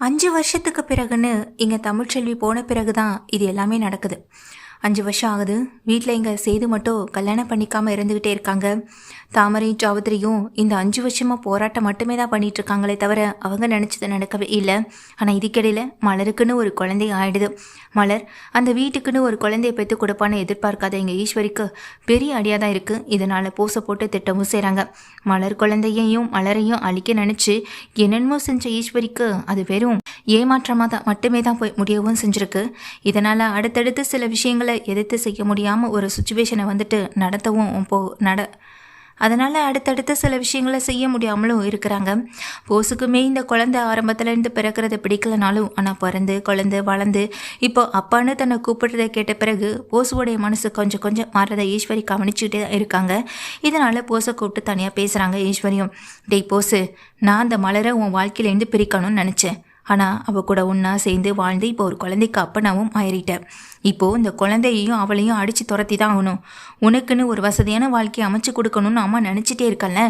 5 வருஷத்துக்கு பிறகுன்னு இங்கே தமிழ்ச்செல்வி போன பிறகு தான் இது எல்லாமே நடக்குது. 5 வருஷம் ஆகுது. வீட்டில் இங்கே சேது மட்டும் கல்யாணம் பண்ணிக்காமல் இருந்துக்கிட்டே இருக்காங்க. தாமரையும் சௌத்ரியும் இந்த 5 வருஷமாக போராட்டம் மட்டுமே தான் பண்ணிட்டு இருக்காங்களே தவிர அவங்க நினச்சது நடக்கவே இல்லை. ஆனால் இதுக்கிடையில் மலருக்குன்னு ஒரு குழந்தை ஆயிடுது. மலர் அந்த வீட்டுக்குன்னு ஒரு குழந்தைய பெற்று கொடுப்பான்னு எதிர்பார்க்காத எங்கள் ஈஸ்வரிக்கு பெரிய அடியாக தான் இருக்குது. இதனால் பூசை போட்டு திட்டமும் செய்கிறாங்க. மலர் குழந்தையையும் மலரையும் அழிக்க நினச்சி என்னென்னமோ செஞ்ச ஈஸ்வரிக்கு அது வெறும் ஏமாற்றமாக தான் மட்டுமே தான் போய் முடியவும் செஞ்சுருக்கு. இதனால் அடுத்தடுத்து சில விஷயங்களை எதிர்த்து செய்ய முடியாமல் ஒரு சுச்சுவேஷனை வந்துட்டு நடத்தவும் அதனால் அடுத்தடுத்து சில விஷயங்களை செய்ய முடியாமலும் இருக்கிறாங்க. போஸுக்குமே இந்த குழந்தை ஆரம்பத்துலேருந்து பிறக்கிறது பிடிக்கலனாலும் ஆனால் பிறந்து குழந்தை வளர்ந்து இப்போ அப்பான்னு தன்னை கூப்பிடுறதை கேட்ட பிறகு போஸுடைய மனசு கொஞ்சம் கொஞ்சம் மாறதை ஈஸ்வரி கவனிச்சுக்கிட்டே தான் இருக்காங்க. இதனால் போஸை கூப்பிட்டு தனியாக பேசுகிறாங்க ஈஸ்வரியும். டேய் போஸு, நான் அந்த மலரை உன் வாழ்க்கையிலேருந்து பிரிக்கணும்னு நினச்சேன். ஆனால் அவள் கூட ஒன்றா சேர்ந்து வாழ்ந்து இப்போ ஒரு குழந்தைக்கு அப்பனாவும் ஆயிட்டேன். இப்போது இந்த குழந்தையையும் அவளையும் அடித்து துரத்தி தான் ஆகணும். உனக்குன்னு ஒரு வசதியான வாழ்க்கையை அமைச்சு கொடுக்கணும்னு அம்மா நினச்சிட்டே இருக்கல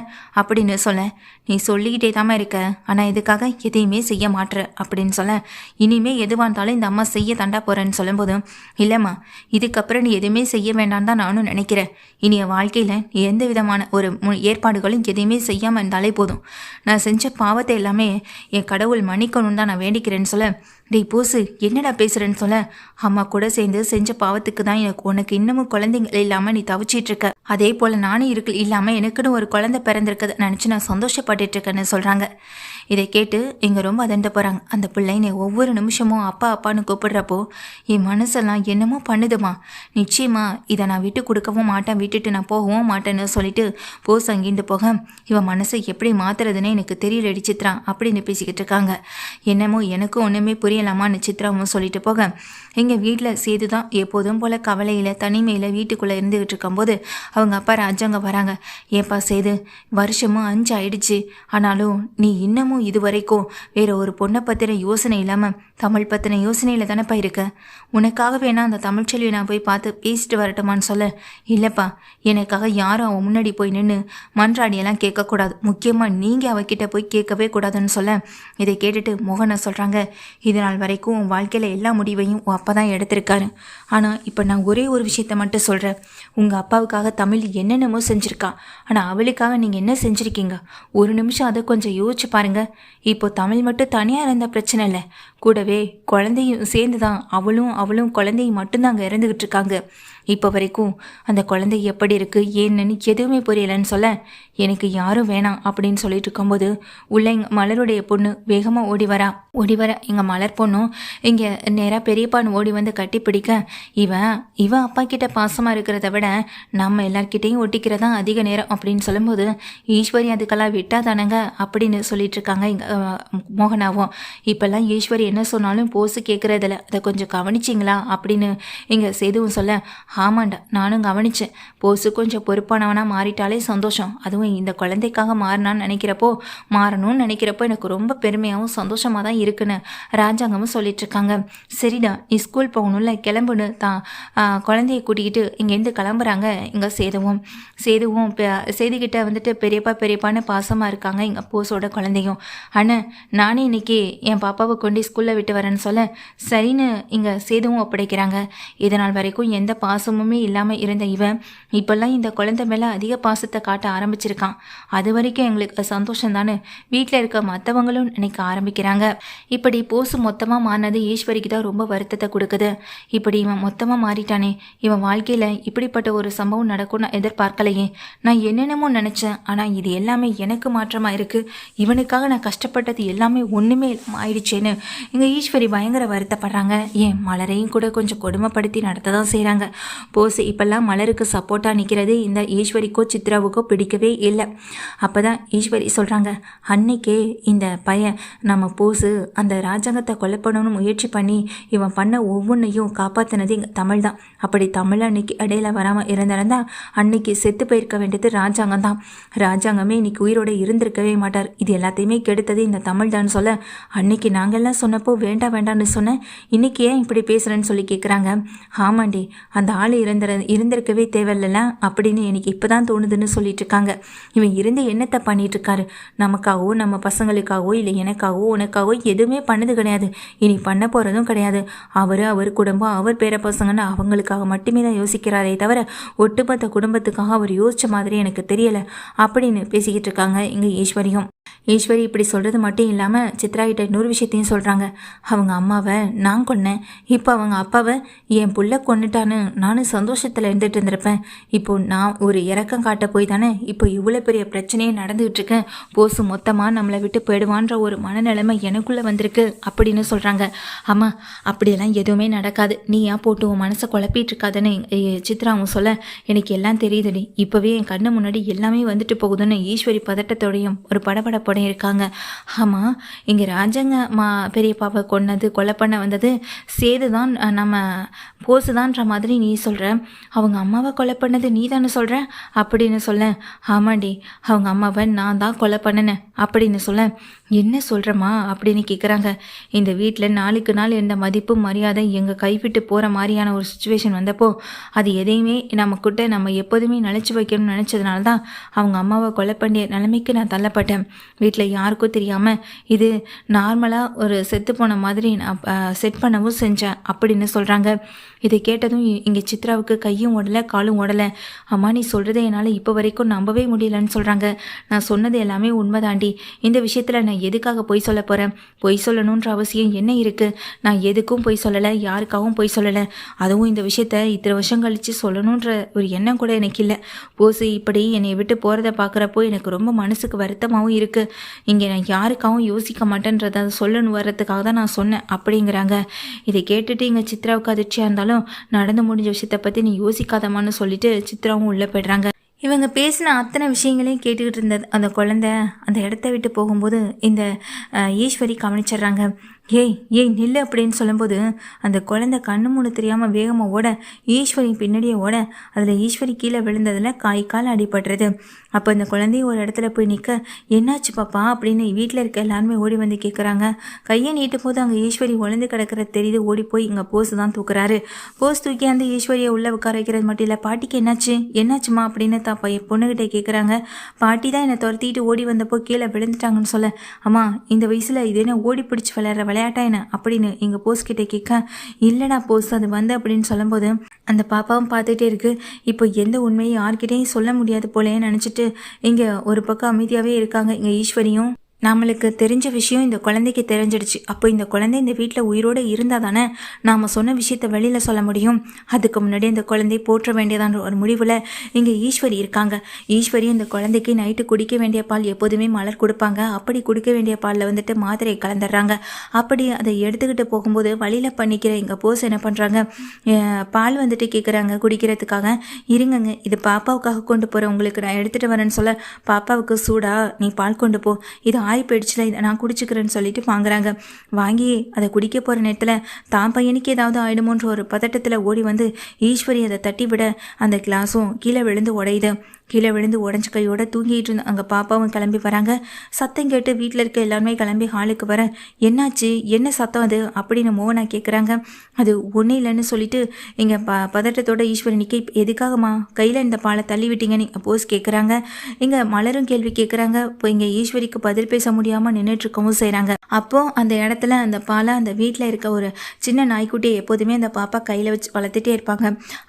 அப்படின்னு சொல்ல, நீ சொல்லிக்கிட்டே தாம இருக்க, ஆனால் இதுக்காக எதையுமே செய்ய மாட்டுற அப்படின்னு சொல்ல, இனிமேல் எதுவாக இருந்தாலும் இந்த அம்மா செய்ய தண்டா போகிறேன்னு சொல்லும்போதும், இல்லைம்மா இதுக்கப்புறம் நீ எதுவுமே செய்ய வேண்டாம் தான் நானும் நினைக்கிறேன். இனி என் வாழ்க்கையில் நீ எந்த விதமான ஒரு ஏற்பாடுகளும் எதையுமே செய்யாமல் இருந்தாலே போதும். நான் செஞ்ச பாவத்தை எல்லாமே என் கடவுள் மன்னிக்கணும்னு தான் நான் வேண்டிக்கிறேன்னு சொல்ல, டேய் போஸு என்னடா பேசுகிறேன்னு சொல்ல, அம்மா கூட சேர்ந்து செஞ்ச பாவத்துக்கு தான் உனக்கு இன்னமும் குழந்தைங்க இல்லாமல் நீ தவிச்சிட்டு இருக்க. அதே போல் நானும் இல்லாமல் எனக்குன்னு ஒரு குழந்தை பிறந்திருக்கதை நினச்சி நான் சந்தோஷப்பட்டுட்டு இருக்கேன்னு சொல்கிறாங்க. இதை கேட்டு இங்கே ரொம்ப அதண்டு போகிறாங்க. அந்த பிள்ளை நீ ஒவ்வொரு நிமிஷமும் அப்பா அப்பான்னு கூப்பிடுறப்போ என் மனசெல்லாம் என்னமோ பண்ணுதுமா. நிச்சயமா இதை நான் விட்டு கொடுக்கவும் மாட்டேன், விட்டுட்டு நான் போகவும் மாட்டேன்னு சொல்லிட்டு போஸ் அங்கிட்டு போக, இவன் மனசை எப்படி மாத்துறதுன்னு எனக்கு தெரியலடி சித்ரா அப்படின்னு பேசிக்கிட்டு இருக்காங்க. என்னமோ எனக்கும் ஒன்றுமே புரியலாமான்னு சித்ராவும் சொல்லிட்டு போக, எங்கள் வீட்டில் சேது தான் எப்போதும் போல் கவலையில் தனிமையில் வீட்டுக்குள்ளே இருந்துக்கிட்டு இருக்கும்போது அவங்க அப்பா ராஜாங்க வராங்க. ஏப்பா சேது, வருஷமும் 5 ஆயிடுச்சு, ஆனாலும் நீ இன்னமும் இது வரைக்கும் வேற ஒரு பொண்ணை பற்றின யோசனை இல்லாமல் தமிழ் பற்றின யோசனையில் தானேப்பா இருக்க. உனக்காக வேணா அந்த தமிழ்ச்செல்வியை நான் போய் பார்த்து பேசிட்டு வரட்டுமான்னு சொல்ல, இல்லைப்பா எனக்காக யாரும் அவன் முன்னாடி போய் நின்று மன்றாடியெல்லாம் கேட்கக்கூடாது, முக்கியமாக நீங்கள் அவகிட்ட போய் கேட்கவே கூடாதுன்னு சொல்ல, இதை கேட்டுட்டு மோகனை சொல்கிறாங்க, இது நாள் வரைக்கும் உன் வாழ்க்கையில் எல்லா முடிவையும் உன் அப்பா தான் எடுத்திருக்காரு. ஆனால் இப்போ நான் ஒரே ஒரு விஷயத்த மட்டும் சொல்கிறேன். உங்கள் அப்பாவுக்காக தமிழ் என்னென்னமோ செஞ்சுருக்கா, ஆனால் அவளுக்காக நீங்கள் என்ன செஞ்சுருக்கீங்க? ஒரு நிமிஷம் அதை கொஞ்சம் யோசிச்சு பாருங்கள். இப்போ தமிழ் மட்டும் தனியாக இருந்த பிரச்சனை இல்லை, கூடவே குழந்தையும் சேர்ந்து தான் அவளும் குழந்தையும் மட்டும்தான் அங்கே இறந்துக்கிட்டு இருக்காங்க. இப்போ வரைக்கும் அந்த குழந்தை எப்படி இருக்குது ஏன்னு எதுவுமே புரியலைன்னு சொல்ல, எனக்கு யாரும் வேணாம் அப்படின்னு சொல்லிட்டு இருக்கும்போது உள்ள எங்கள் மலருடைய பொண்ணு வேகமாக ஓடி வர எங்கள் மலர் பொண்ணும் இங்கே நேராக பெரியப்பான்னு ஓடி வந்து கட்டி பிடிக்க, இவன் அப்பா கிட்ட பாசமாக இருக்கிறத விட நம்ம எல்லார்கிட்டையும் ஒட்டிக்கிறதா அதிக நேரம் அப்படின்னு சொல்லும்போது, ஈஸ்வரி அதுக்கெல்லாம் விட்டா தானங்க அப்படின்னு சொல்லிட்டு இருக்காங்க எங்கள் மோகனாவும். இப்போல்லாம் ஈஸ்வரி என்ன சொன்னாலும் போஸு கேட்குறதில்ல, அதை கொஞ்சம் கவனிச்சிங்களா அப்படின்னு இங்கே சேதுவும் சொல்ல, ஆமாண்டா நானும் கவனித்தேன். போஸு கொஞ்சம் பொறுப்பானவனாக மாறிட்டாலே சந்தோஷம். அதுவும் இந்த குழந்தைக்காக மாறணும்னு நினைக்கிறப்போ எனக்கு ரொம்ப பெருமையாகவும் சந்தோஷமாக தான் இருக்குன்னு ராஜாங்கமும் சொல்லிட்டு இருக்காங்க. சரிடா நீ ஸ்கூல் போகணும்ல, கிளம்புன்னு தான் குழந்தைய கூட்டிக்கிட்டு இங்கேருந்து கிளம்புறாங்க. இங்கே சேதுவும் சேதுக்கிட்ட வந்துட்டு பெரியப்பான்னு பாசமாக இருக்காங்க எங்கள் போஸோட குழந்தையும். அண்ணன் நானே இன்னைக்கு என் பாப்பாவை கொண்டு ஸ்கூலில் விட்டு வரேன்னு சொல்ல, சரின்னு இங்கே சேதுவும் ஒப்படைக்கிறாங்க. இதனால் வரைக்கும் எந்த பாசமுமே இல்லாமல் இருந்த இவன் இப்போல்லாம் இந்த குழந்தை மேலே அதிக பாசத்தை காட்ட ஆரம்பிச்சிருக்கான். அது வரைக்கும் எங்களுக்கு சந்தோஷம் தானே வீட்டில் இருக்க மற்றவங்களும் நினைக்க ஆரம்பிக்கிறாங்க. இப்படி போஸு மொத்தமாக மாறினது ஈஸ்வரிக்கு தான் ரொம்ப வருத்தத்தை கொடுக்குது. இப்படி இவன் மொத்தமாக மாறிட்டானே, இவன் வாழ்க்கையில் இப்படிப்பட்ட ஒரு சம்பவம் நடக்கும் நான் எதிர்பார்க்கலையே. நான் என்னென்னமோ நினச்சேன், ஆனால் இது எல்லாமே எனக்கு மாற்றமாக இருக்குது. இவனுக்காக நான் கஷ்டப்பட்டது எல்லாமே ஒன்றுமே ஆயிடுச்சேன்னு எங்கள் ஈஸ்வரி பயங்கர வருத்தப்படுறாங்க. ஏன் மலரையும் கூட கொஞ்சம் கொடுமைப்படுத்தி நடத்த தான் செய்கிறாங்க. போஸ் இப்போல்லாம் மலருக்கு சப்போர்ட்டாக நிற்கிறது இந்த ஈஸ்வரிக்கோ சித்ராவுக்கோ பிடிக்கவே இல்லை. அப்போ தான் ஈஸ்வரி சொல்கிறாங்க, அன்னைக்கே இந்த பையன் நம்ம போஸு அந்த ராஜாங்கத்தை கொலை பண்ணணும்னு முயற்சி பண்ணி இவன் பண்ண ஒவ்வொன்றையும் காப்பாற்றினது இங்கே தமிழ் தான். அப்படி தமிழ் அன்னைக்கு இடையில வராமல் இருந்திருந்தா அன்னைக்கு செத்து போயிருக்க வேண்டியது ராஜாங்கம் தான். ராஜாங்கமே இன்னைக்கு உயிரோடு இருந்திருக்கவே மாட்டார். இது எல்லாத்தையுமே கெடுத்தது இந்த தமிழ் தான் சொல்ல, அன்னைக்கு நாங்கள்லாம் சொன்னப்போ வேண்டான்னு சொன்னேன், இன்னைக்கு ஏன் இப்படி பேசுகிறேன்னு சொல்லி கேட்குறாங்க. ஆமாண்டி, அந்த ஆள் இருந்திருக்கவே தேவையில்ல அப்படின்னு எனக்கு இப்போ தான் தோணுதுன்னு சொல்லிட்டு இருக்காங்க. இவன் இருந்து என்னத்தை பண்ணிட்டு இருக்காரு? நமக்காகவோ நம்ம பசங்களுக்காகவோ இல்லை எனக்காகவோ உனக்காகவோ எதுவுமே பண்ணது கிடையாது, இனி பண்ண போகிறதும் கிடையாது. அவர் குடும்பம் அவர் பேர பசங்கன்னு அவங்களுக்காக மட்டுமே தான் யோசிக்கிறாரே தவிர ஒட்டுமொத்த குடும்பத்துக்காக அவர் யோசித்த மாதிரி எனக்கு தெரியலை அப்படின்னு பேசிக்கிட்டு இருக்காங்க இங்கே ஈஸ்வரியும். ஈஸ்வரி இப்படி சொல்கிறது மட்டும் இல்லாமல் சித்ராகிட்ட இன்னொரு விஷயத்தையும் சொல்கிறாங்க. அவங்க அம்மாவை நான் கொன்னேன், இப்போ அவங்க அப்பாவை என் புள்ள கொன்னுட்டான்னு நானும் சந்தோஷத்தில் இருந்துட்டு இருந்திருப்பேன். இப்போ நான் ஒரு இறக்கம் காட்ட போய் தானே இப்போ இவ்வளோ பெரிய பிரச்சனையே நடந்துகிட்டு இருக்கேன். போசு மொத்தமாக நம்மளை விட்டு போயிடுவான்ற ஒரு மனநிலைமை எனக்குள்ளே வந்திருக்கு அப்படின்னு சொல்கிறாங்க. அம்மா அப்படியெல்லாம் எதுவுமே நடக்காது, நீ ஏன் போட்டு உன் மனசை குழப்பிட்டு இருக்காதுன்னு சித்ராவும் சொல்ல, எனக்கு எல்லாம் தெரியுதுடி, இப்போவே என் கண்ணு முன்னாடி எல்லாமே வந்துட்டு போகுதுன்னு ஈஸ்வரி பதட்டத்தோடையும் ஒரு படபடப்போடையும் இருக்காங்க. ஆமாம், இங்கே ராஜங்க பெரியப்பாவை கொலை பண்ண வந்தது சேது தான், நம்ம போசு தான்ற மாதிரி நீ சொல்கிற, அவங்க அம்மாவை கொலை பண்ணது நீ தானே சொல்கிற அப்படின்னு சொல்ல, ஆமாண்டி அவங்க அம்மாவை நான் தான் கொலை பண்ணினேன் அப்படின்னு சொல்ல, என்ன சொல்கிறேம்மா அப்படின்னு கேட்குறாங்க. இந்த வீட்டில் நாளுக்கு நாள் எந்த மதிப்பு மரியாதை எங்கள் கைவிட்டு போகிற மாதிரியான ஒரு சுச்சுவேஷன் வந்தப்போ அது எதையுமே நம்ம எப்போதுமே நினச்சி வைக்கணும்னு நினச்சதுனால தான் அவங்க அம்மாவை கொலை பண்ணிய நிலைமைக்கு நான் தள்ளப்பட்டேன். வீட்டில் யாருக்கும் தெரியாமல் இது நார்மலாக ஒரு செத்து போன மாதிரி நான் செட் பண்ணவும் செஞ்சேன் அப்படின்னு சொல்கிறாங்க. இதை கேட்டதும் இங்கே சித்ராவுக்கு கையும் ஓடலை காலும் ஓடலை. அம்மா நீ சொல்கிறத என்னால் இப்போ வரைக்கும் நம்பவே முடியலன்னு சொல்கிறாங்க. நான் சொன்னது எல்லாமே உண்மைதாண்டி, இந்த விஷயத்தில் நான் எதுக்காக பொய் சொல்ல போகிறேன்? பொய் சொல்லணுன்ற அவசியம் என்ன இருக்குது? நான் எதுக்கும் பொய் சொல்லலை, யாருக்காகவும் பொய் சொல்லலை. அதுவும் இந்த விஷயத்த இத்தனை வருஷம் கழித்து சொல்லணுன்ற ஒரு எண்ணம் கூட எனக்கு இல்லை. போசு இப்படி என்னை விட்டு போகிறத பார்க்குறப்போ எனக்கு ரொம்ப மனசுக்கு வருத்தமாகவும் இருக்குது. இங்கே நான் யாருக்காகவும் யோசிக்க மாட்டேன்றதை சொல்லணும் வர்றதுக்காக தான் நான் சொன்னேன் அப்படிங்கிறாங்க. இதை கேட்டுட்டு இங்கே சித்ராவுக்கு அதிர்ச்சியாக இருந்தாலும் நடந்து முடிஞ்ச விஷயத்தை பற்றி நீ யோசிக்காதமான்னு சொல்லிட்டு சித்ராவும் உள்ளே போய்ட்றாங்க. இவங்க பேசின அத்தனை விஷயங்களையும் கேட்டுக்கிட்டு இருந்தது அந்த குழந்தை அந்த இடத்த விட்டு போகும்போது இந்த ஈஸ்வரி கவனிச்சிட்றாங்க. ஏய் நில்லு அப்படின்னு சொல்லும்போது அந்த குழந்தை கண்ணு மூணு தெரியாமல் வேகமாக ஓட ஈஸ்வரி பின்னாடியே ஓட அதில் ஈஸ்வரி கீழே விழுந்ததில் கால் அடிபடுறது. அப்போ அந்த குழந்தைய ஒரு இடத்துல போய் நிற்க, என்னாச்சு பாப்பா அப்படின்னு வீட்டில் இருக்க எல்லாருமே ஓடி வந்து கேட்குறாங்க. கையை நீட்டும் போது அங்கே ஈஸ்வரி உழந்து கிடக்கிறது தெரியுது. ஓடி போய் இங்கே போஸ் தான் தூக்குறாரு. போஸ் தூக்கி அந்த ஈஸ்வரியை உள்ளே உட்கார வைக்கிறது மட்டும் இல்லை, பாட்டிக்கு என்னாச்சுமா அப்படின்னு தாப்பா பொண்ணுகிட்டே கேட்குறாங்க. பாட்டி தான் என்னை துரத்திட்டு ஓடி வந்தப்போ கீழே விழுந்துட்டாங்கன்னு சொல்ல, அம்மா இந்த வயசில் இது என்ன ஓடி பிடிச்சி விளையாட்டா என்ன அப்படின்னு எங்கள் போஸ் கிட்டே கேட்க, இல்லைடா போஸ் அது வந்து அப்படின்னு சொல்லும்போது அந்த பாப்பாவும் பார்த்துட்டே இருக்கு. இப்போ எந்த உண்மையும் யார்கிட்டையும் சொல்ல முடியாது போலேன்னு நினச்சிட்டு இங்கே ஒரு பக்கம் அமைதியாகவே இருக்காங்க இங்கே ஈஸ்வரியும். நம்மளுக்கு தெரிஞ்ச விஷயம் இந்த குழந்தைக்கு தெரிஞ்சிடுச்சு. அப்போ இந்த குழந்தை இந்த வீட்டில் உயிரோடு இருந்தால் தானே நாம் சொன்ன விஷயத்த வெளியில் சொல்ல முடியும். அதுக்கு முன்னாடி இந்த குழந்தையை போற்ற வேண்டியதான்ற ஒரு முடிவில் இங்கே ஈஸ்வரி இருக்காங்க. ஈஸ்வரி இந்த குழந்தைக்கு நைட்டு குடிக்க வேண்டிய பால் எப்போதுமே மலர் கொடுப்பாங்க. அப்படி குடிக்க வேண்டிய பாலில் வந்துட்டு மாத்திரை கலந்துடுறாங்க. அப்படி அதை எடுத்துக்கிட்டு போகும்போது வழியில் பண்ணிக்கிற எங்கள் போஸ் என்ன பண்ணுறாங்க, பால் வந்துட்டு கேட்குறாங்க குடிக்கிறதுக்காக. இருங்கங்க இது பாப்பாவுக்காக கொண்டு போகிறேன், உங்களுக்கு நான் எடுத்துகிட்டு வரேன்னு சொல்ல, பாப்பாவுக்கு சூடா நீ பால் கொண்டு போ, இது ஆறி போயிடுச்சுல, இதை நான் குடிச்சுக்கிறேன்னு சொல்லிட்டு வாங்குறாங்க. வாங்கி அதை குடிக்க போகிற நேரத்தில் தான் பையனுக்கு ஏதாவது ஆயிடுமோன்ற ஒரு பதட்டத்தில் ஓடி வந்து ஈஸ்வரி அதை தட்டி விட அந்த கிளாஸும் கீழே விழுந்து உடையுது. கீழே விழுந்து உடஞ்ச கையோட தூங்கிட்டு இருந்த அங்கே பாப்பாவும் கிளம்பி வராங்க. சத்தம் கேட்டு வீட்டில் இருக்க எல்லாருமே கிளம்பி ஹாலுக்கு வர, என்னாச்சு என்ன சத்தம் அது அப்படின்னு மோகனா கேட்குறாங்க. அது ஒன்றும் இல்லைன்னு சொல்லிட்டு இங்கே பதட்டத்தோட ஈஸ்வரனிக்கு எதுக்காகம்மா கையில் இந்த பாலை தள்ளி விட்டீங்கன்னு போஸ் கேட்குறாங்க. இங்கே மலரும் கேள்வி கேட்குறாங்க. இப்போ இங்கே ஈஸ்வரிக்கு பதில் பேச முடியாமல் நின்றுட்டு இருக்கவும் செய்கிறாங்க. அப்போது அந்த இடத்துல அந்த பாலை அந்த வீட்டில் இருக்க ஒரு சின்ன நாய்க்குட்டியை எப்போதுமே அந்த பாப்பா கையில் வச்சு வளர்த்துட்டே இருப்பாங்க.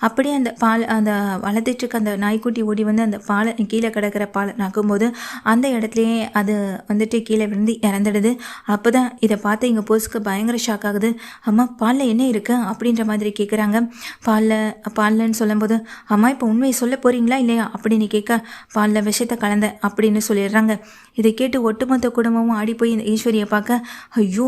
அப்படியே அந்த பால் அந்த வளர்த்துட்டு இருக்க அந்த நாய்க்குட்டி ஓடி வந்து அந்த பாலை கீழே கிடக்கிற பாலை நக்கும்போது அந்த இடத்துலையே அது வந்துட்டு கீழே விழுந்து இறந்துடுது. அப்போ தான் இதை பார்த்து எங்கள் போஸ்க்கு பயங்கர ஷாக் ஆகுது. அம்மா பாலில் என்ன இருக்கு அப்படின்ற மாதிரி கேட்குறாங்க. பால்லன்னு சொல்லும்போது, அம்மா இப்போ உண்மையை சொல்ல போகிறீங்களா இல்லையா அப்படின்னு கேட்க, பாலில் விஷத்தை கலந்த அப்படின்னு சொல்லிடுறாங்க. இதை கேட்டு ஒட்டுமொத்த குடும்பமும் ஆடி போய் இந்த ஈஸ்வரியை பார்க்க, ஐயோ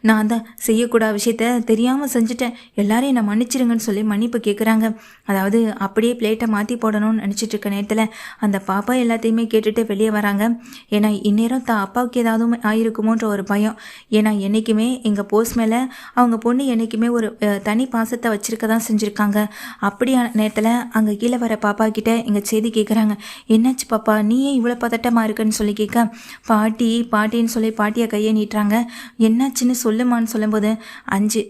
நான் தான் செய்யக்கூடாத விஷயத்த தெரியாமல் செஞ்சுட்டேன், எல்லாரையும் நான் மன்னிச்சிருங்கன்னு சொல்லி மன்னிப்பு கேட்குறாங்க. அதாவது அப்படியே பிளேட்டை மாற்றி போடணும்னு நினச்சிட்டு இருக்க நேரத்தில் அந்த பாப்பா எல்லாத்தையுமே கேட்டுட்டு வெளியே வராங்க. ஏன்னா இந்நேரம் தான் அப்பாவுக்கு ஏதாவது ஆயிருக்குமோன்ற ஒரு பயம். ஏன்னா என்றைக்குமே எங்கள் போஸ் மேலே அவங்க பொண்ணு என்றைக்குமே ஒரு தனி பாசத்தை வச்சுருக்க தான் செஞ்சுருக்காங்க. அப்படியான நேரத்தில் அங்கே கீழே வர பாப்பா கிட்ட எங்கள் செய்தி கேட்குறாங்க. என்னாச்சு பாப்பா நீயே இவ்வளோ பதட்டமாக இருக்குன்னு சொல்லி கேட்க, இருக்க பாட்டின்னு சொல்லி பாட்டியை கையை நீட்டுறாங்க. என்னாச்சுன்னு சொல்லுமான்னு சொல்லும்போது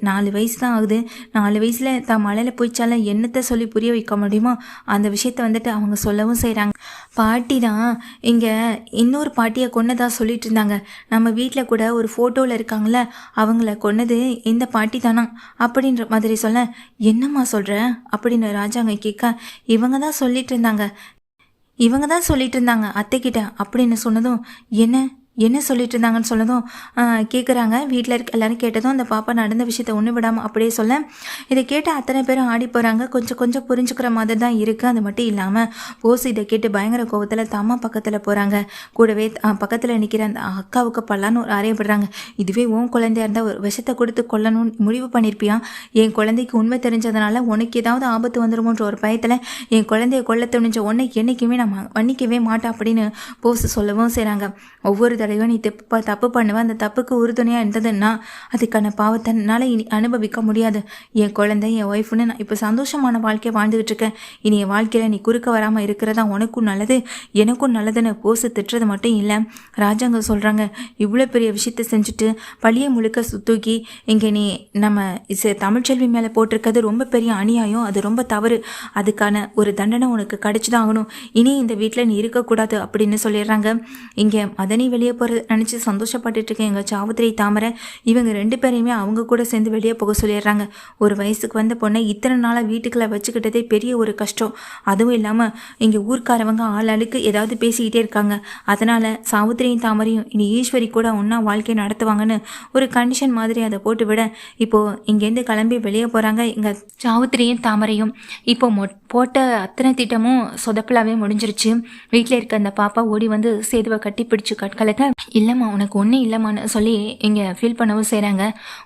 4 வயசு தான் ஆகுது. 4 வயசில் தான் மலையில் போய்ச்சால என்னத்தை சொல்லி புரிய வைக்க முடியுமோ அந்த விஷயத்த வந்துட்டு அவங்க சொல்லவும் செய்கிறாங்க. பாட்டி தான் இங்கே இன்னொரு பாட்டியை கொன்னதா சொல்லிட்டு இருந்தாங்க. நம்ம வீட்டில் கூட ஒரு ஃபோட்டோவில் இருக்காங்கள, அவங்கள கொன்னது இந்த பாட்டி தானா அப்படின்ற மாதிரி சொல்ல, என்னம்மா சொல்கிற அப்படின்னு ராஜாங்க கேட்க, இவங்க தான் சொல்லிட்டு இருந்தாங்க அத்தைக்கிட்ட அப்படின்னு சொன்னதும், என்ன சொல்லிட்டு இருந்தாங்கன்னு சொன்னதும் கேட்குறாங்க. வீட்டில் இருக்க எல்லாரும் கேட்டதும் அந்த பாப்பா நடந்த விஷயத்த ஒன்று விடாமல் அப்படியே சொல்ல, இதை கேட்டு அத்தனை பேரும் ஆடி போகிறாங்க. கொஞ்சம் புரிஞ்சுக்கிற மாதிரி தான் இருக்குது. அது மட்டும் இல்லாமல் போஸ் இதை கேட்டு பயங்கர கோபத்தில் தம்மா பக்கத்தில் போகிறாங்க. கூடவே பக்கத்தில் நிற்கிற அந்த அக்காவுக்கு பல்லான்னு ஒரு அறையப்படுறாங்க. இதுவே உன் குழந்தையா இருந்தால் ஒரு விஷத்தை கொடுத்து கொல்லணும்னு முடிவு பண்ணியிருப்பியா? என் குழந்தைக்கு உண்மை தெரிஞ்சதுனால உனக்கு ஏதாவது ஆபத்து வந்துருமோன்ற ஒரு பயத்தில் என் குழந்தைய கொல்ல துணிஞ்ச உன்னை என்றைக்குமே நான் மன்னிக்கவே மாட்டேன் அப்படின்னு போஸ் சொல்லவும் செய்கிறாங்க. ஒவ்வொரு தடவையும் நீ தப்பு பண்ணுவேன், அந்த தப்புக்கு உறுதுணையாக இருந்ததுன்னா அதுக்கான பாவத்தை என்னால் இனி அனுபவிக்க முடியாது. என் குழந்தை என் ஒய்ஃப்னு நான் இப்போ சந்தோஷமான வாழ்க்கையை வாழ்ந்துகிட்டு இருக்கேன். இனி என் வாழ்க்கையில் நீ குறுக்க வராமல் இருக்கிறதா உனக்கும் நல்லது எனக்கும் நல்லதுன்னு போஸ் திட்டுறது மட்டும் இல்லை. ராஜாங்க சொல்கிறாங்க, இவ்வளோ பெரிய விஷயத்தை செஞ்சுட்டு பழியை முழுக்க தூக்கி இங்கே நீ நம்ம தமிழ்ச்செல்வி மேலே போட்டிருக்கிறது ரொம்ப பெரிய அநியாயம், அது ரொம்ப தவறு. அதுக்கான ஒரு தண்டனை உனக்கு கிடைச்சிதான் ஆகணும். இனி இந்த வீட்டில் நீ இருக்கக்கூடாது அப்படின்னு சொல்லிடுறாங்க. இங்கே மதனி வெளியே போகிறது நினச்சி சந்தோஷப்பட்டுட்டு இருக்கேன் எங்கள் சாவுத்திரி தாமரை. இவங்க 2 பேரையுமே அவங்க கூட சேர்ந்து வெளியே போக சொல்லிடுறாங்க. ஒரு வயசுக்கு வந்த பொண்ணை இத்தனை நாளாக வீட்டுக்குள்ளே வச்சுக்கிட்டதே பெரிய ஒரு கஷ்டம். அதுவும் இல்லாமல் இங்கே ஊர்க்காரவங்க ஆளாளுக்கு ஏதாவது பேசிக்கிட்டே இருக்காங்க. அதனால் சாவுத்திரியும் தாமரையும் இனி ஈஸ்வரி கூட ஒன்றா வாழ்க்கை நடத்துவாங்கன்னு ஒரு கண்டிஷன் மாதிரி அதை போட்டு விட, இப்போது இங்கேருந்து கிளம்பி வெளியே போகிறாங்க எங்கள் சாவுத்திரியும் தாமரையும். இப்போ போட்ட அத்தனை திட்டமும் சொதப்பலாகவே முடிஞ்சிருச்சு. வீட்டில் இருக்க அந்த பாப்பா ஓடி வந்து சேதுவை கட்டி பிடிச்சி கலக்க, இல்லைம்மா உனக்கு ஒன்றும் இல்லைம்மான்னு சொல்லி இங்கே ஃபீல் பண்ணவும் செய்கிறாங்க.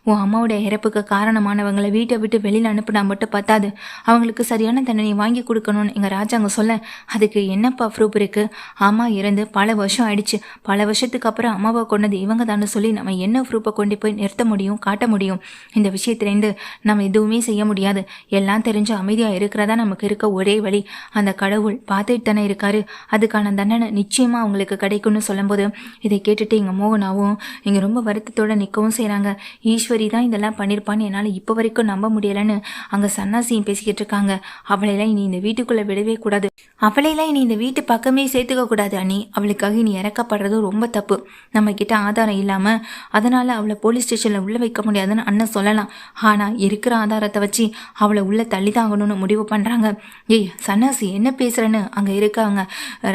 உன் அம்மாவோட இறப்புக்கு காரணமானவங்களை வீட்டை விட்டு வெளியில் அனுப்புனா மட்டும் பத்தாது, அவங்களுக்கு சரியான தண்டனை வாங்கி கொடுக்கணும்னு எங்கள் ராஜாங்க சொல்ல, அதுக்கு என்னப்பா ப்ரூஃப் இருக்குது? அம்மா இறந்து பல வருஷம் ஆயிடுச்சு. பல வருஷத்துக்கு அப்புறம் அம்மாவை கொண்டது இவங்க தானே சொல்லி நம்ம என்ன ப்ரூஃபை கொண்டு போய் நிறுத்த முடியும், காட்ட முடியும்? இந்த விஷயத்துலேருந்து நம்ம எதுவுமே செய்ய முடியாது. எல்லாம் தெரிஞ்சு அமைதியாக இருக்கிறதா நமக்கு இருக்க ஒரே வழி. அந்த கடவுள் பார்த்துட்டு தானே இருக்காரு, அதுக்கான தண்டனை நிச்சயமாக அவங்களுக்கு கிடைக்கும்னு சொல்லும்போது, இதை கேட்டுட்டு எங்கள் மோகனாவும் இங்கே ரொம்ப வருத்தத்தோடு நிற்கவும் செய்கிறாங்க. ஈஸ்வரி தான் இதெல்லாம் பண்ணியிருப்பான்னு என்னால் இப்போ வரைக்கும் நம்ப முடியலைன்னு அங்கே சன்னாசியும் பேசிக்கிட்டு இருக்காங்க. அவளையெல்லாம் இனி இந்த வீட்டுக்குள்ளே விடவே கூடாது, அவளையெல்லாம் இனி இந்த வீட்டு பக்கமே சேர்த்துக்க கூடாது அண்ணி. அவளுக்காக இனி இறக்கப்படுறது ரொம்ப தப்பு. நம்மக்கிட்ட ஆதாரம் இல்லாமல் அதனால் அவளை போலீஸ் ஸ்டேஷனில் உள்ளே வைக்க முடியாதுன்னு அண்ணன் சொல்லலாம். ஆனால் இருக்கிற ஆதாரத்தை வச்சு அவளை உள்ளே தள்ளி தாங்கணும்னு முடிவு பண்ணுறாங்க. ஏய் சன்னாசி என்ன பேசுகிறேன்னு அங்கே இருக்காங்க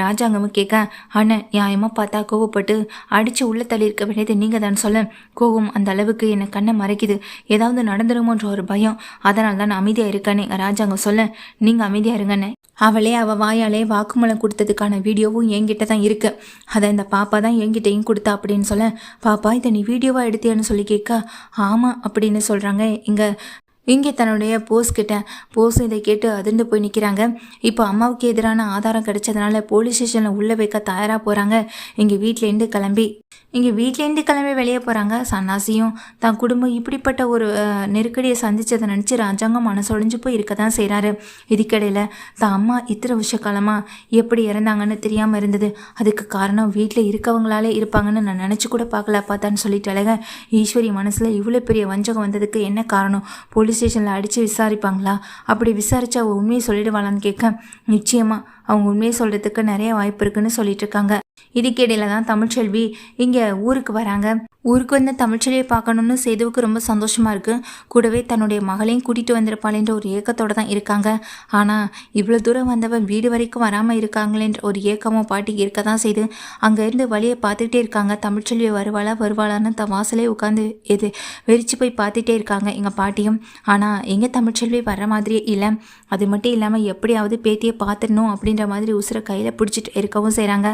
ராஜாங்கமும் கேட்க, அண்ணன் நியாயமாக பார்த்தா கோவப்பட்டு அடித்து உள்ள தள்ளியிருக்க வேண்டியது நீங்கள் தான் சொல்ல. கோவம் அந்த அளவுக்கு என்னை கண்ணை மறைக்குது, ஏதாவது நடந்துருமோன்ற ஒரு பயம், அதனால தான் நான் அமைதியாக இருக்கேன்னு எங்கள் ராஜாங்க சொல்ல, நீங்கள் அமைதியாக இருங்கண்ணே. அவள் வாயாலே வாக்குமூலம் கொடுத்ததுக்கான வீடியோவும் என்கிட்ட தான் இருக்குது. அதை இந்த பாப்பா தான் என்கிட்டையும் கொடுத்தா அப்படின்னு சொல்ல, பாப்பா இதை நீ வீடியோவாக எடுத்தியான்னு சொல்லி கேட்க, ஆமாம் அப்படின்னு சொல்கிறாங்க. இங்கே தன்னுடைய போஸ் இதை கேட்டு அதிர்ந்து போய் நிற்கிறாங்க. இப்போ அம்மாவுக்கு எதிரான ஆதாரம் கிடைச்சதுனால போலீஸ் ஸ்டேஷனில் உள்ளே வைக்க தயாராக போகிறாங்க. இங்கே வீட்டிலேருந்து கிளம்பி வெளியே போகிறாங்க. சன்னாசியும் தான் குடும்பம் இப்படிப்பட்ட ஒரு நெருக்கடியை சந்தித்ததை நினச்சி ராஜாங்கம் மனசொடைஞ்சு போய் இருக்க தான் செய்கிறாரு. இதுக்கிடையில் தான் அம்மா இத்தனை வருஷ காலமாக எப்படி இறந்தாங்கன்னு தெரியாமல் இருந்தது. அதுக்கு காரணம் வீட்டில் இருக்கவங்களாலே இருப்பாங்கன்னு நான் நினச்சி கூட பார்க்கல பார்த்தான்னு சொல்லிட்டாlega. ஈஸ்வரி மனசில் இவ்வளோ பெரிய வஞ்சகம் வந்ததுக்கு என்ன காரணம்? போலீஸ் ஸ்டேஷனில் அடித்து விசாரிப்பாங்களா? அப்படி விசாரித்து அவள் உண்மையை சொல்லிடுவாளான்னு கேட்க, நிச்சயமாக அவங்க உண்மையை சொல்கிறதுக்கு நிறைய வாய்ப்பு இருக்குன்னு சொல்லிட்டு இருக்காங்க. இதுக்கிடையில் தான் தமிழ்ச்செல்வி இங்கே ஊருக்கு வராங்க. ஊருக்கு வந்து தமிழ்ச்செல்வியை பார்க்கணுன்னு சேதுவுக்கு ரொம்ப சந்தோஷமாக இருக்குது. கூடவே தன்னுடைய மகளையும் கூட்டிகிட்டு வந்திருப்பாளேன்ற ஒரு ஏக்கத்தோடு தான் இருக்காங்க. ஆனால் இவ்வளோ தூரம் வந்தவன் வீடு வரைக்கும் வராமல் இருக்காங்களேன்ற ஒரு ஏக்கமும் பாட்டிக்கு இருக்க தான் அங்கேருந்து வழியை பார்த்துக்கிட்டே இருக்காங்க. தமிழ்ச்செல்வி வருவாளான்னு தன் வாசலே உட்காந்து வெறிச்சு போய் பார்த்துட்டே இருக்காங்க எங்கள் பாட்டியும். ஆனால் எங்கள் தமிழ்ச்செல்வி வர்ற மாதிரியே இல்லை. அது மட்டும் இல்லாமல் எப்படியாவது பேத்தியை பார்த்துடணும் அப்படின்ற மாதிரி உசுரை கையில் பிடிச்சிட்டு இருக்கவும் செய்கிறாங்க.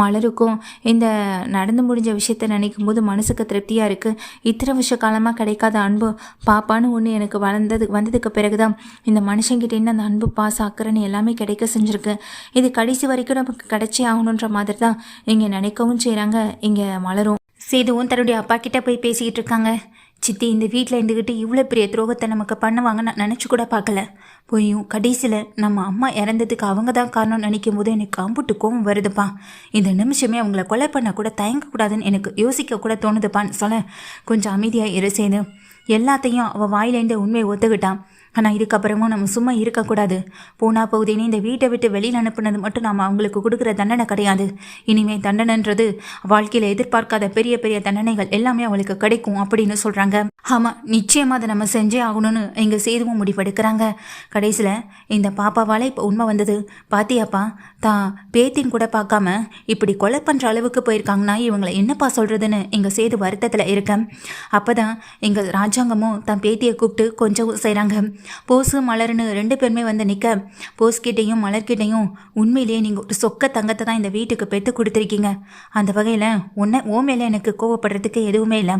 மலருக்கும் இந்த நடந்து முடிஞ்ச விஷயத்தை நினைக்கும் போது மனசுக்கு திருப்தியாக இருக்குது. இத்தனை வருஷ காலமாக கிடைக்காத அன்பு பாப்பான்னு ஒன்று எனக்கு வந்ததுக்கு பிறகுதான் இந்த மனுஷங்கிட்டேருந்து அந்த அன்பு பாசம் அக்கறைன்னு எல்லாமே கிடைக்க செஞ்சுருக்கு. இது கடைசி வரைக்கும் நமக்கு கிடைச்சே ஆகணுன்ற மாதிரி தான் இங்கே நினைக்கவும் செய்கிறாங்க. இங்கே மலரும் சேதுவும் தன்னுடைய அப்பா கிட்ட போய் பேசிக்கிட்டு இருக்காங்க. சித்தி இந்த வீட்டில் இருந்துக்கிட்டு இவ்வளோ பெரிய துரோகத்தை நமக்கு பண்ணுவாங்க நான் நினச்சி கூட பார்க்கல. போயும் கடைசியில் நம்ம அம்மா இறந்ததுக்கு அவங்க தான் காரணம் நினைக்கும் போது எனக்கு அம்புட்டு கோவம் வருதுப்பா. இந்த நிமிஷமே அவங்கள கொலை பண்ண கூட தயங்கக்கூடாதுன்னு எனக்கு யோசிக்க கூட தோணுதுப்பான்னு சொல்ல, கொஞ்சம் அமைதியாக இரு சேது. எல்லாத்தையும் அவள் வாயிலேருந்து உண்மையை ஒத்துக்கிட்டான். ஆனால் இதுக்கப்புறமும் நம்ம சும்மா இருக்கக்கூடாது. போனா போகுதேன்னு இந்த வீட்டை விட்டு வெளியில் அனுப்புனது மட்டும் நாம் அவங்களுக்கு கொடுக்குற தண்டனை கிடையாது. இனிமேல் தண்டனைன்றது வாழ்க்கையில் எதிர்பார்க்காத பெரிய பெரிய தண்டனைகள் எல்லாமே அவளுக்கு கிடைக்கும் அப்படின்னு சொல்கிறாங்க. ஆமாம், நிச்சயமாக அதை நம்ம செஞ்சே ஆகணும்னு எங்கள் சேதுவும் முடிவெடுக்கிறாங்க. கடைசியில் இந்த பாப்பாவால் இப்போ உண்மை வந்தது. பாத்தியாப்பா, தான் பேத்தின்னு கூட பார்க்காம இப்படி கொலை பண்ணுற அளவுக்கு போயிருக்காங்கன்னா இவங்களை என்னப்பா சொல்கிறதுன்னு எங்கள் சேது வருத்தத்தில் இருக்கேன். அப்போ தான் எங்கள் ராஜாங்கமும் தன் பேத்தியை கூப்பிட்டு கொஞ்சம் செய்கிறாங்க. போஸு மலர்னு 2 பேருமே வந்து நிற்க, போஸ்கிட்டையும் மலர்கிட்டையும் உண்மையிலேயே நீங்கள் ஒரு சொக்க தங்கத்தை தான் இந்த வீட்டுக்கு பெற்று கொடுத்துருக்கீங்க. அந்த வகையில் உன் மேலே எனக்கு கோவப்படுறதுக்கு எதுவுமே இல்லை.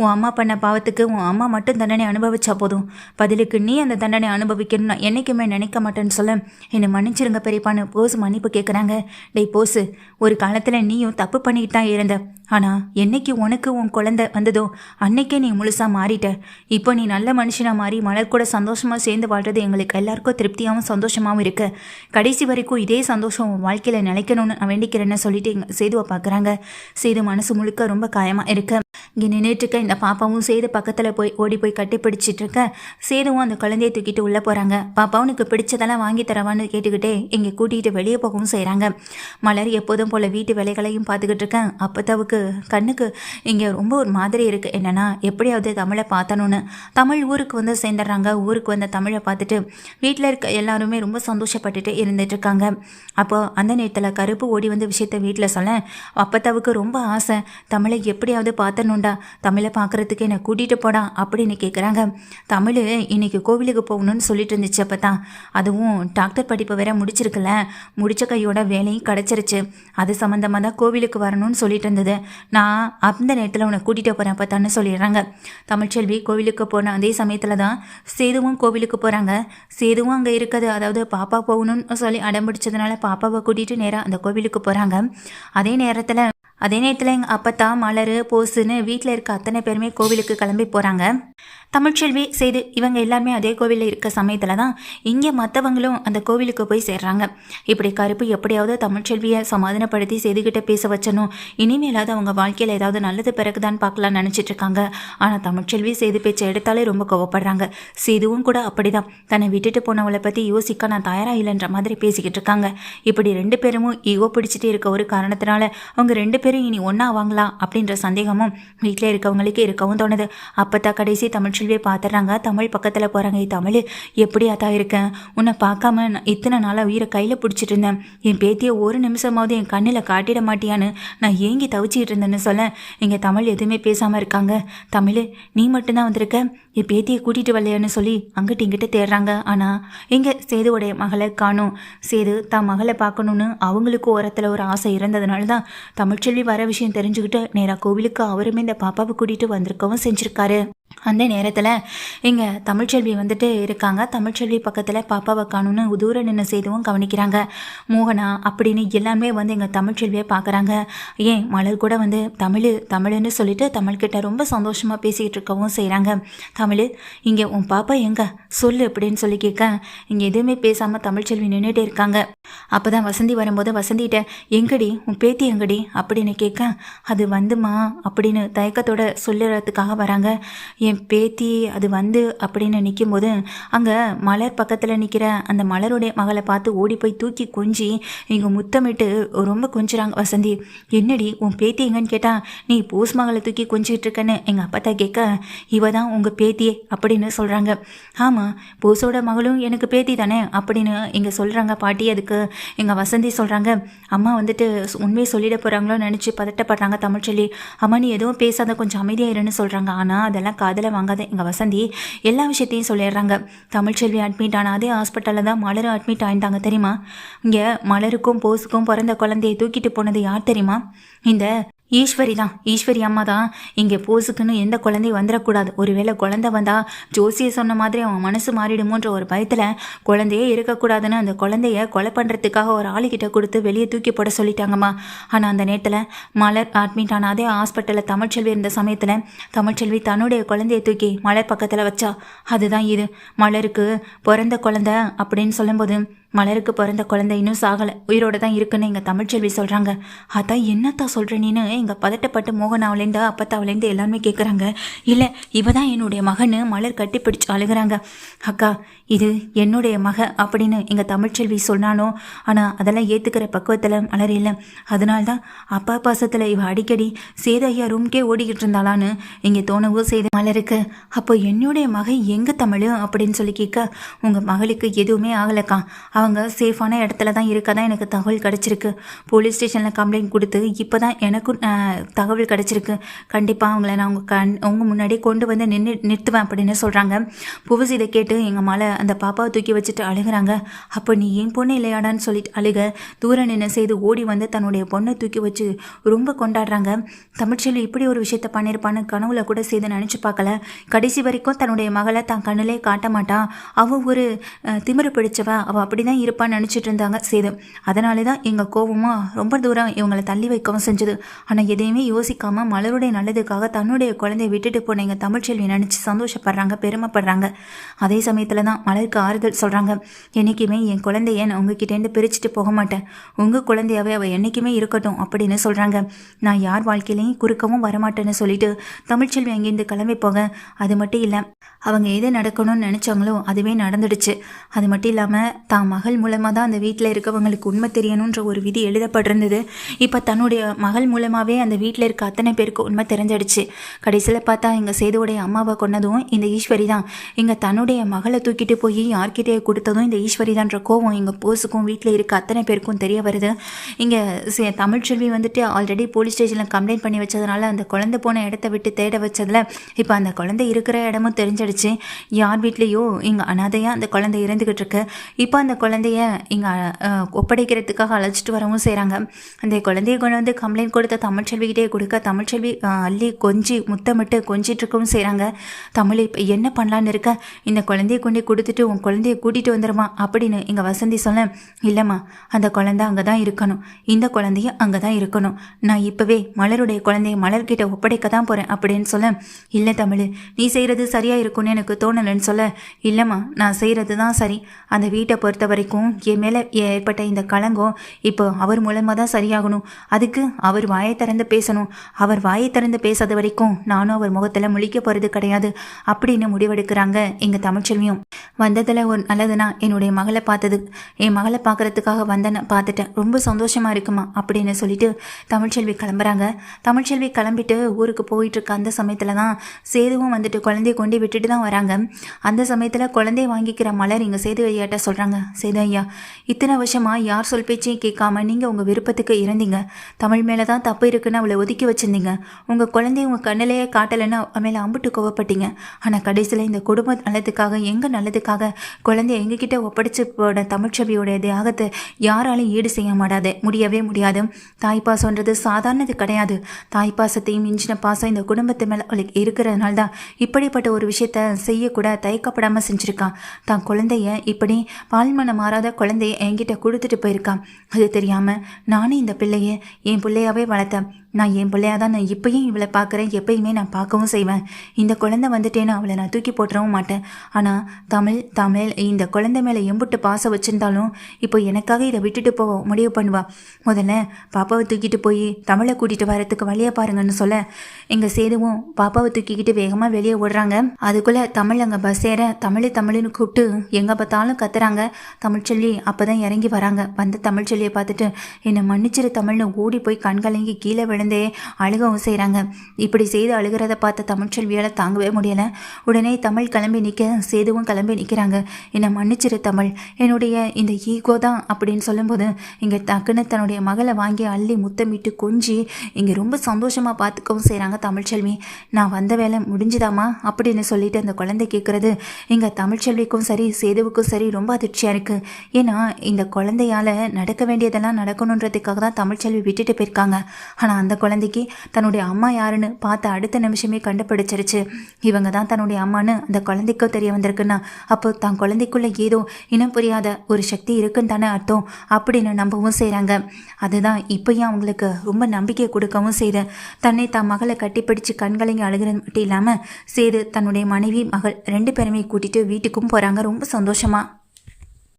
உன் அம்மா பண்ண பாவத்துக்கு உன் அம்மா மட்டும் தண்டனை அனுபவிச்சா போதும். பதிலுக்கு நீ அந்த தண்டனை அனுபவிக்கணும்னு நான் என்றைக்குமே நினைக்க மாட்டேன்னு சொல்ல, என்னை மன்னிச்சிருங்க பெரியப்பான்னு போஸ் மன்னிப்பு கேட்குறாங்க. டேய் போஸு, ஒரு காலத்தில் நீயும் தப்பு பண்ணிக்கிட்டு தான் இருந்த. ஆனால் என்னைக்கு உனக்கு உன் குழந்தை வந்ததோ அன்னைக்கே நீ முழுசாக மாறிட்ட. இப்போ நீ நல்ல மனுஷனாக மாறி மலர் கூட சந்தோஷமாக சேர்ந்து வாழ்றது எங்களுக்கு எல்லாருக்கும் திருப்தியாகவும் சந்தோஷமாகவும் இருக்கு. கடைசி வரைக்கும் இதே சந்தோஷம் உன் வாழ்க்கையில் நிலைக்கணும்னு நான் வேண்டிக்கிறேன்னு சொல்லிட்டு எங்கள் சேதுவை பார்க்குறாங்க. சேது மனசு முழுக்க ரொம்ப காயமாக இருக்கு. இங்கே நின்றுட்டுருக்க இந்த பாப்பாவும் சேது பக்கத்தில் ஓடி போய் கட்டி பிடிச்சிட்டு இருக்க, சேதுவும் அந்த குழந்தையை தூக்கிட்டு உள்ளே போகிறாங்க. பாப்பா உனக்கு பிடிச்சதெல்லாம் வாங்கி தரவான்னு கேட்டுக்கிட்டே இங்கே கூட்டிகிட்டு வெளியே போகவும் செய்கிறாங்க. மலர் எப்போதும் போல் வீட்டு வேலைகளையும் பார்த்துக்கிட்டு இருக்கேன். அப்போதாவுக்கு கண்ணுக்கு இங்கே ரொம்ப ஒரு மாதிரி இருக்குது. என்னென்னா எப்படியாவது தமிழை பார்த்தணுன்னு தமிழ் ஊருக்கு வந்து சேர்ந்துடுறாங்க. ஊருக்கு வந்த தமிழை பார்த்துட்டு வீட்டில் இருக்க எல்லாருமே ரொம்ப சந்தோஷப்பட்டுட்டு இருந்துட்டுருக்காங்க. அப்போ அந்த நேரத்தில் கருப்பு ஓடி வந்து விஷயத்த வீட்டில் சொல்ல, அப்போதாவுக்கு ரொம்ப ஆசை, தமிழை எப்படியாவது பார்த்தணுண்டா, தமிழை பார்க்குறதுக்கு என்னை கூட்டிகிட்டு போடா அப்படின்னு கேட்குறாங்க. தமிழ் இன்னைக்கு கோவிலுக்கு போகணும்னு சொல்லிட்டு இருந்துச்சு. அப்போ தான் அதுவும் டாக்டர் படிப்பு வேற முடிச்சிருக்குல்ல, முடிச்ச கையோட வேலையும் கிடச்சிருச்சு. அது சம்மந்தமாக தான் கோவிலுக்கு வரணும்னு சொல்லிட்டு இருந்தது. நான் அந்த நேரத்தில் உன்னை கூட்டிகிட்டு போகிறேன் பார்த்தான்னு சொல்லிடுறாங்க. தமிழ்ச்செல்வி கோவிலுக்கு போன அதே சமயத்தில் தான் சேதுவும் கோவிலுக்கு போகிறாங்க. சேதுவும் அங்கே இருக்குது, அதாவது பாப்பா போகணும்னு சொல்லி அடம்பிடிச்சதுனால பாப்பாவை கூட்டிகிட்டு நேராக அந்த கோவிலுக்கு போகிறாங்க. அதே நேரத்தில் எங்கள் அப்பத்தா மலர் போஸுன்னு வீட்டில் இருக்க அத்தனை பேருமே கோவிலுக்கு கிளம்பி போகிறாங்க. தமிழ்ச்செல்வி சேது இவங்க எல்லாருமே அதே கோவிலில் இருக்க சமயத்தில் தான் இங்கே மற்றவங்களும் அந்த கோவிலுக்கு போய் சேர்றாங்க. இப்படி கருப்பு எப்படியாவது தமிழ்ச்செல்வியை சமாதானப்படுத்தி சேதுக்கிட்ட பேச வச்சணும், இனிமேலாவது அவங்க வாழ்க்கையில் ஏதாவது நல்லது பிறகுதான் பார்க்கலான்னு நினச்சிட்டு இருக்காங்க. ஆனால் தமிழ்ச்செல்வி சேது பேச்சை எடுத்தாலே ரொம்ப கோவப்படுறாங்க. சேதுவும் கூட அப்படிதான், தன்னை விட்டுட்டு போனவளை பற்றி யோசிக்க நான் தயாராக இல்லைன்ற மாதிரி பேசிக்கிட்டு இருக்காங்க. இப்படி 2 பேரும் ஈகோ பிடிச்சிட்டு இருக்க ஒரு காரணத்தினால அவங்க 2 பேரும் இனி ஒன்றா வாங்கலாம் அப்படின்ற சந்தேகமும் வீட்டில் இருக்கவங்களுக்கு இருக்கவும் தோணுது. அப்போதான் கடைசி தமிழ்ச்செல்வியை பார்த்துட்றாங்க. தமிழ் பக்கத்தில் போகிறாங்க. தமிழ் எப்படியா தான் இருக்கேன், உன்னை பார்க்காம இத்தனை நாளாக உயிரை கையில் பிடிச்சிட்டு இருந்தேன், என் பேத்தியை ஒரு நிமிஷமாவது என் கண்ணில் காட்டிட மாட்டியான்னு நான் ஏங்கி தவிச்சிட்டு இருந்தேன்னு சொல்ல, இங்கே தமிழ் எதுவுமே பேசாமல் இருக்காங்க. தமிழ் நீ மட்டும்தான் வந்திருக்க, என் பேத்தியை கூட்டிகிட்டு வரலையான்னு சொல்லி அங்கிட்டு இங்கிட்ட தேடுறாங்க. ஆனால் இங்கே சேதுவோடைய மகளை காணும். சேது தான் மகளை பார்க்கணுன்னு அவங்களுக்கு ஓரத்தில் ஒரு ஆசை இருந்ததுனால தான் தமிழ்ச்செல்வி வர விஷயம் தெரிஞ்சுக்கிட்டு நேராக கோவிலுக்கு அவருமே இந்த பாப்பாவை கூட்டிகிட்டு வந்திருக்கவும் செஞ்சுருக்காரு. அந்த நேரத்தில் இங்கே தமிழ்ச்செல்வி வந்துட்டு இருக்காங்க. தமிழ்ச்செல்வி பக்கத்தில் பாப்பாவை காணும்னு தூர நின்று சேதுவும் கவனிக்கிறாங்க. மோகனா அப்படின்னு எல்லாமே வந்து எங்கள் தமிழ்ச்செல்வியை பார்க்குறாங்க. ஏன் மலர் கூட வந்து தமிழ்னு சொல்லிட்டு தமிழ்கிட்ட ரொம்ப சந்தோஷமாக பேசிக்கிட்டு இருக்கவும் செய்கிறாங்க. தமிழ் இங்கே உன் பாப்பா எங்கே சொல்லு அப்படின்னு சொல்லி கேட்க, இங்கே எதுவுமே பேசாமல் தமிழ்ச்செல்வி நின்றுட்டே இருக்காங்க. அப்போ தான் வசந்தி வரும்போது வசந்திகிட்ட எங்கடி உன் பேத்தி எங்கடி அப்படின்னு கேட்க, அது வந்துமா அப்படின்னு தயக்கத்தோட சொல்லுறதுக்காக வராங்க. என் பேத்தி அது வந்து அப்படின்னு நிற்கும்போது அங்கே மலர் பக்கத்தில் நிற்கிற அந்த மலருடைய மகளை பார்த்து ஓடி போய் தூக்கி கொஞ்சி இங்கே முத்தமிட்டு ரொம்ப கொஞ்சிறாங்க வசந்தி. என்னடி உன் பேத்தி எங்கன்னு கேட்டால், நீ போஸ் மகளை தூக்கி கொஞ்சிட்டு இருக்கன்னு எங்கள் அப்பா கேட்க, இவ தான் உங்கள் பேத்தியே அப்படின்னு சொல்கிறாங்க. ஆமாம், போஸோட மகளும் எனக்கு பேத்தி தானே அப்படின்னு இங்கே சொல்கிறாங்க பாட்டி. அதுக்கு எங்கள் வசந்தி சொல்கிறாங்க, அம்மா வந்துட்டு உண்மையை சொல்லிட போகிறாங்களோ நினச்சி பதட்டப்படுறாங்க தமிழ்ச்செல்வி. அம்மா நீ எதுவும் பேசாத, கொஞ்சம் அமைதியாயிருன்னு சொல்கிறாங்க. ஆனால் அதெல்லாம் காதில் வாங்காத எங்கள் வசந்தி எல்லா விஷயத்தையும் சொல்லிடுறாங்க. தமிழ்ச்செல்வி அட்மிட் ஆனால் அதே ஹாஸ்பிட்டலில் தான் மலரும் அட்மிட் ஆகிட்டாங்க தெரியுமா. இங்கே மலருக்கும் போஸுக்கும் பிறந்த குழந்தையை தூக்கிட்டு போனது யார் தெரியுமா? இந்த ஈஸ்வரி அம்மா தான் இங்கே போஸுக்குன்னு எந்த குழந்தையும் வந்துடக்கூடாது. ஒருவேளை குழந்தை வந்தா ஜோசியை சொன்ன மாதிரி அவன் மனசு மாறிடுமோன்ற ஒரு பயத்தில் குழந்தையே இருக்கக்கூடாதுன்னு அந்த குழந்தைய கொலை பண்ணுறதுக்காக ஒரு ஆளுகிட்ட கொடுத்து வெளியே தூக்கி போட சொல்லிட்டாங்கம்மா. ஆனால் அந்த நேரத்தில் மலர் அட்மிட் ஆன அதே ஹாஸ்பிட்டலில் தமிழ்ச்செல்வி இருந்த சமயத்தில் தமிழ்ச்செல்வி தன்னுடைய குழந்தைய தூக்கி மலர் பக்கத்தில் வச்சா. அதுதான் இது. மலருக்கு பிறந்த குழந்தை அப்படின்னு சொல்லும்போது மலருக்கு பிறந்த குழந்தை இன்னும் சாகலை, உயிரோடு தான் இருக்குன்னு எங்கள் தமிழ்ச்செல்வி சொல்கிறாங்க. அதான் என்னத்தான் சொல்கிற நீன்னு எங்கள் பதட்டப்பட்டு மோகனாவிலேருந்து அப்பத்தாவிலேருந்து எல்லாருமே கேட்குறாங்க. இல்லை, இவ தான் என்னுடைய மகன்னு மலர் கட்டிப்பிடிச்சு அழுகிறாங்க. அக்கா, இது என்னுடைய மக அப்படின்னு எங்கள் தமிழ்ச்செல்வி சொன்னானோ, ஆனால் அதெல்லாம் ஏற்றுக்கிற பக்குவத்தில் மலர் இல்லை. அதனால்தான் அப்பா பாசத்தில் இவ அடிக்கடி சேது ஐயா ரூம்கே ஓடிக்கிட்டு இருந்தாளான்னு இங்கே தோணவோ செய்த மலருக்கு. அப்போ என்னுடைய மக எங்கே தமிழ் அப்படின்னு சொல்லி கேட்க, உங்கள் மகளுக்கு எதுவுமே ஆகலைக்கா, அவங்க சேஃபான இடத்துல தான் இருக்கதான் எனக்கு தகவல் கிடச்சிருக்கு. போலீஸ் ஸ்டேஷனில் கம்ப்ளைண்ட் கொடுத்து இப்போ தான் எனக்கும் தகவல் கிடச்சிருக்கு. கண்டிப்பாக அவங்கள நான் உங்கள் முன்னாடி கொண்டு வந்து நிறுத்துவேன் அப்படின்னு சொல்கிறாங்க. புவஸ் இதை கேட்டு எங்கள் மலை அந்த பாப்பாவை தூக்கி வச்சுட்டு அழுகிறாங்க. அப்போ நீ ஏன் பொண்ணு இல்லையாடான்னு சொல்லிட்டு அழுக தூரம் நின்று செய்து ஓடி வந்து தன்னுடைய பொண்ணை தூக்கி வச்சு ரொம்ப கொண்டாடுறாங்க. தமிழ்ச்செல்வி இப்படி ஒரு விஷயத்த பண்ணியிருப்பான்னு கனவுல கூட செய்து நினச்சி பார்க்கல. கடைசி வரைக்கும் தன்னுடைய மகளை தான் கண்ணிலே காட்ட மாட்டான், அவள் ஒரு திமிரு பிடிச்சவ, அவள் அப்படி தான் இருப்பான்னு நினச்சிட்டு இருந்தாங்க சேது. அதனால தான் எங்கள் கோவமாக ரொம்ப தூரம் இவங்களை தள்ளி வைக்கவும் செஞ்சது. ஆனால் எதையுமே யோசிக்காமல் மலருடைய நல்லதுக்காக தன்னுடைய குழந்தைய விட்டுட்டு போன எங்கள் தமிழ்ச்செல்வி நினச்சி சந்தோஷப்படுறாங்க, பெருமைப்படுறாங்க. அதே சமயத்தில் தான் மலருக்கு ஆறுதல் சொல்கிறாங்க. என்றைக்குமே என் குழந்தைய நான் உங்ககிட்டேருந்து பிரிச்சுட்டு போக மாட்டேன், உங்கள் குழந்தையாவே அவள் என்றைக்குமே இருக்கட்டும் அப்படின்னு சொல்கிறாங்க. நான் யார் வாழ்க்கையிலையும் குறுக்கவும் வரமாட்டேன்னு சொல்லிட்டு தமிழ்ச்செல்வி அங்கேருந்து கிளம்பி போக, அது மட்டும் இல்லை அவங்க எது நடக்கணும்னு நினச்சாங்களோ அதுவே நடந்துடுச்சு. அது மட்டும் இல்லாமல் தான் மகள் மூலமாக தான் அந்த வீட்டில் இருக்கவங்களுக்கு உண்மை தெரியணுன்ற ஒரு விதி எழுதப்பட்டிருந்தது. இப்போ தன்னுடைய மகள் மூலமாகவே அந்த வீட்டில் இருக்க அத்தனை பேருக்கு உண்மை தெரிஞ்சிடுச்சு. கடைசியில் பார்த்தா எங்கள் சேதுவோடைய அம்மாவை கொன்னதும் இந்த ஈஸ்வரி தான். இங்கே தன்னுடைய மகளை தூக்கிட்டு போய் யார்கிட்டே கொடுத்ததும் இந்த ஈஸ்வரி தான்ற கோவம் எங்கள் போஸுக்கும் வீட்டில் இருக்க அத்தனை பேருக்கும் தெரிய வருது. இங்கே தமிழ்ச்செல்வி வந்துட்டு ஆல்ரெடி போலீஸ் ஸ்டேஷனில் கம்ப்ளைண்ட் பண்ணி வச்சதுனால அந்த குழந்தை போன இடத்த விட்டு தேட வச்சதில் இப்போ அந்த குழந்தை இருக்கிற இடமும் தெரிஞ்சிடுச்சு. யார் வீட்லேயோ இங்கே அனாதையாக அந்த குழந்தை இறந்துக்கிட்டு இருக்கு. இப்போ அந்த குழந்தைய இங்கே ஒப்படைக்கிறதுக்காக அழைச்சிட்டு வரவும் செய்கிறாங்க. அந்த குழந்தைய கொண்டு வந்து கம்ப்ளைண்ட் கொடுத்த தமிழ்ச்செல்விக்கிட்டே கொடுக்க தமிழ்ச்செல்வி அள்ளி கொஞ்சி முத்தமிட்டு கொஞ்சிட்டு இருக்கவும் செய்கிறாங்க. தமிழ் இப்போ என்ன பண்ணலான்னு இருக்க, இந்த குழந்தைய கொண்டு கொடுத்துட்டு உன் குழந்தைய கூட்டிகிட்டு வந்துடுமா அப்படின்னு இங்கே வசந்தி சொல்ல, இல்லைம்மா அந்த குழந்தை அங்கே தான் இருக்கணும், இந்த குழந்தைய அங்கே தான் இருக்கணும், நான் இப்போவே மலருடைய குழந்தைய மலர்கிட்ட ஒப்படைக்க தான் போகிறேன் அப்படின்னு சொல்ல, இல்லை தமிழ் நீ செய்கிறது சரியாக இருக்கும்னு எனக்கு தோணலைன்னு சொல்ல, இல்லைம்மா நான் செய்கிறது தான் சரி, அந்த வீட்டை பொறுத்த வரைக்கும் என் மேலே ஏற்பட்ட இந்த களங்கம் இப்போ அவர் மூலமாக தான் சரியாகணும், அதுக்கு அவர் வாயை திறந்து பேசணும், அவர் வாயை திறந்து பேசாத வரைக்கும் நானும் அவர் முகத்தில் முழிக்க போகிறது கிடையாது அப்படின்னு முடிவெடுக்கிறாங்க எங்கள் தமிழ்ச்செல்வியும். வந்ததில் ஒரு நல்லதுன்னா என்னுடைய மகளை பார்த்தது, என் மகளை பார்க்குறதுக்காக வந்தேன்னு பார்த்துட்டேன், ரொம்ப சந்தோஷமாக இருக்குமா அப்படின்னு சொல்லிட்டு தமிழ்ச்செல்வி கிளம்புறாங்க. தமிழ்ச்செல்வி கிளம்பிட்டு ஊருக்கு போயிட்டுருக்க அந்த சமயத்தில் தான் சேதுவும் வந்துட்டு குழந்தைய கொண்டு விட்டுட்டு தான் வராங்க. அந்த சமயத்தில் குழந்தைய வாங்கிக்கிற மலர் இங்கே சேது ஐயாட்ட சொல்கிறாங்க, சேது ஐயா இத்தனை வருஷமாக யார் சொல் பேச்சையும் கேட்காம நீங்கள் உங்கள் விருப்பத்துக்கு இருந்தீங்க, தமிழ் மேலே தான் தப்பு இருக்குன்னு அவளை ஒதுக்கி வச்சுருந்தீங்க, உங்கள் குழந்தைய உங்கள் கண்ணிலேயே காட்டலைன்னு மேலே அம்புட்டு கோவப்பட்டீங்க, ஆனால் கடைசியில் இந்த குடும்ப நல்லதுக்காக எங்கள் நல்லதுக்காக குழந்தைய எங்ககிட்ட ஒப்படைச்சு போட தமிழ்ச்செல்வியோடைய தியாகத்தை யாராலையும் ஈடு செய்ய முடியவே முடியாது. தாய்ப்பாசம்ன்றது சாதாரணது கிடையாது, தாய்ப்பாசத்தையும் மிஞ்சின பாசம் இந்த குடும்பத்து மேலே அவளுக்கு இருக்கிறதுனால தான் இப்படிப்பட்ட ஒரு விஷயத்த செய்யக்கூட தயக்கப்படாமல் செஞ்சுருக்கான். தான் குழந்தைய இப்படி பால்மனம் மாறாத குழந்தைய என்கிட்ட கொடுத்துட்டு போயிருக்கான். அது தெரியாமல் நானும் இந்த பிள்ளைய என் பிள்ளையாவே வளர்த்தேன். நான் என் பிள்ளையாக தான் நான் இப்பயும் இவளை பார்க்குறேன், எப்பயுமே நான் பார்க்கவும் செய்வேன். இந்த குழந்தை வந்துட்டேன்னு அவளை நான் தூக்கி போட்டுறவும் மாட்டேன். ஆனால் தமிழ் இந்த குழந்தை மேலே எம்புட்டு பாசம் வச்சுருந்தாலும் இப்போ எனக்காக இதை விட்டுட்டு போக முடிவு பண்ணுவா. முதல்ல பாப்பாவை தூக்கிட்டு போய் தமிழை கூட்டிகிட்டு வரத்துக்கு வழியாக பாருங்கன்னு சொல்ல, எங்கள் சேதுவும் பாப்பாவை தூக்கிக்கிட்டு வேகமாக வெளியே ஓடுறாங்க. அதுக்குள்ளே தமிழ் அங்கே பஸ் ஏற தமிழ்னு கூப்பிட்டு எங்கே பார்த்தாலும் கத்துறாங்க. தமிழ்ச்செல்வி அப்போ தான் இறங்கி வராங்க. வந்த தமிழ்ச்செல்வியை பார்த்துட்டு என்னை மன்னிச்சிரு தமிழ்னு ஓடி போய் கண்கலங்கி கீழே விழுந்தே அழுகவும் செய்கிறாங்க. இப்படி செய்து அழுகிறத பார்த்த தமிழ்ச்செல்வியால் தாங்கவே முடியலை. உடனே தமிழ் கிளம்பி நிற்க சேதுவும் கிளம்பி நிற்கிறாங்க. என்னை மன்னிச்சிரு தமிழ், என்னுடைய இந்த ஈகோ தான் அப்படின்னு சொல்லும்போது இங்கே டக்குன்னு தன்னுடைய மகளை வாங்கி அள்ளி முத்தமிட்டு கொஞ்சி இங்கே ரொம்ப சந்தோஷமாக பார்த்துக்கவும் செய்கிறாங்க தமிழ்ச்செல்வி. நான் வந்த வேலை முடிஞ்சுதாமா அப்படின்னு சொல்லிட்டு அந்த குழந்தை கேட்குறது இங்கே தமிழ்ச்செல்விக்கும் சரி சேதுவுக்கும் சரி ரொம்ப அதிர்ச்சியாக இருக்குது. ஏன்னா இந்த குழந்தையால் நடக்க வேண்டியதெல்லாம் நடக்கணுன்றதுக்காக தான் தமிழ்ச்செல்வி விட்டுட்டு போயிருக்காங்க. ஆனால் அந்த அந்த குழந்தைக்கு தன்னுடைய அம்மா யாருன்னு பார்த்த அடுத்த நிமிஷமே கண்டுபிடிச்சிருச்சு. இவங்க தான் தன்னுடைய அம்மான்னு அந்த குழந்தைக்கோ தெரிய வந்திருக்குன்னா அப்போ தான் குழந்தைக்குள்ள ஏதோ இனம் புரியாத ஒரு சக்தி இருக்குன்னு தானே அர்த்தம் அப்படின்னு நம்பவும் செய்கிறாங்க. அதுதான் இப்பயும் அவங்களுக்கு ரொம்ப நம்பிக்கை கொடுக்கவும் செய்து தன்னை தான் மகளை கட்டிப்பிடிச்சு கண்களையும் அழுகிறது மட்டும் இல்லாமல் சேது தன்னுடைய மனைவி மகள் 2 பேருமே கூட்டிட்டு வீட்டுக்கும் போகிறாங்க ரொம்ப சந்தோஷமா.